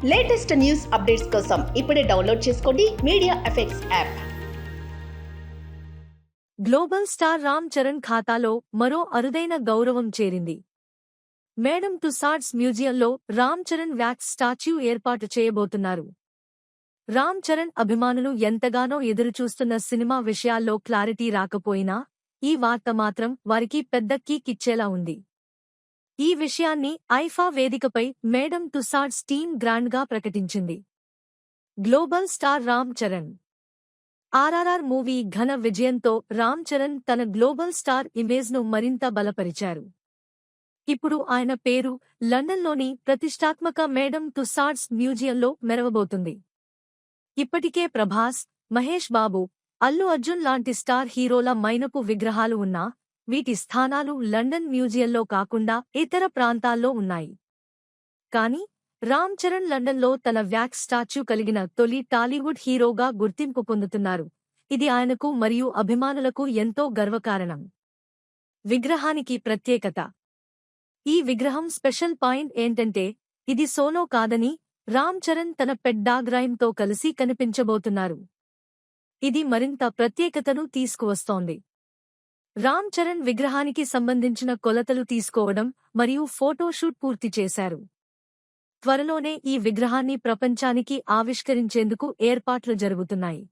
Latest news updates కోసం ఇప్పుడే download చేసుకోండి media effects app. Global star Ram Charan ఖాతాలో మరో అరుదైన గౌరవం చేరింది. మేడమ్ టుసాడ్స్ మ్యూజియంలో రామ్ చరణ్ వ్యాక్స్ స్టాచ్యూ ఏర్పాటు చేయబోతున్నారు. రామ్ చరణ్ అభిమానులు ఎంతగానో ఎదురుచూస్తున్న సినిమా విషయాల్లో క్లారిటీ రాకపోయినా ఈ వార్త మాత్రం వారికి పెద్ద కిక్ ఇచ్చేలా ఉంది. ఈ విషయాన్ని ఐఫా వేదికపై మేడమ్ టుసాడ్స్ టీమ్ గ్రాండ్గా ప్రకటించింది. Global star Ram Charan RRR movie ఘన విజయంతో రామ్ చరణ్ తన గ్లోబల్ స్టార్ ఇమేజ్ను మరింత బలపరిచారు. ఇప్పుడు ఆయన పేరు లండన్లోని ప్రతిష్టాత్మక మేడమ్ టుసాడ్స్ మ్యూజియంలో మెరవబోతుంది. ఇప్పటికే ప్రభాస్, మహేష్ బాబు, అల్లు అర్జున్ లాంటి స్టార్ హీరోల మైనపు విగ్రహాలు ఉన్నా వీటి స్థానాలు లండన్ మ్యూజియంలో కాకుండా ఇతర ప్రాంతాల్లో ఉన్నాయి. కానీ రామ్ చరణ్ లండన్లో తన వ్యాక్స్ స్టాచ్యూ కలిగిన తొలి టాలీవుడ్ హీరోగా గుర్తింపు పొందుతున్నారు. ఇది ఆయనకు మరియు అభిమానులకు ఎంతో గర్వకారణం. విగ్రహానికి ప్రత్యేకత. ఈ విగ్రహం స్పెషల్ పాయింట్ ఏంటంటే ఇది సోలో కాదని రామ్ చరణ్ తన పెట్ డాగ్ రైమ్తో కలిసి కనిపించబోతున్నారు. ఇది మరింత ప్రత్యేకతను తీసుకువస్తోంది. రామ్ చరణ్ విగ్రహానికి సంబంధించిన కొలతలు తీసుకోవడం మరియు ఫోటోషూట్ పూర్తి చేశారు. త్వరలోనే ఈ విగ్రహాన్ని ప్రపంచానికి ఆవిష్కరించేందుకు ఏర్పాట్లు జరుగుతున్నాయి.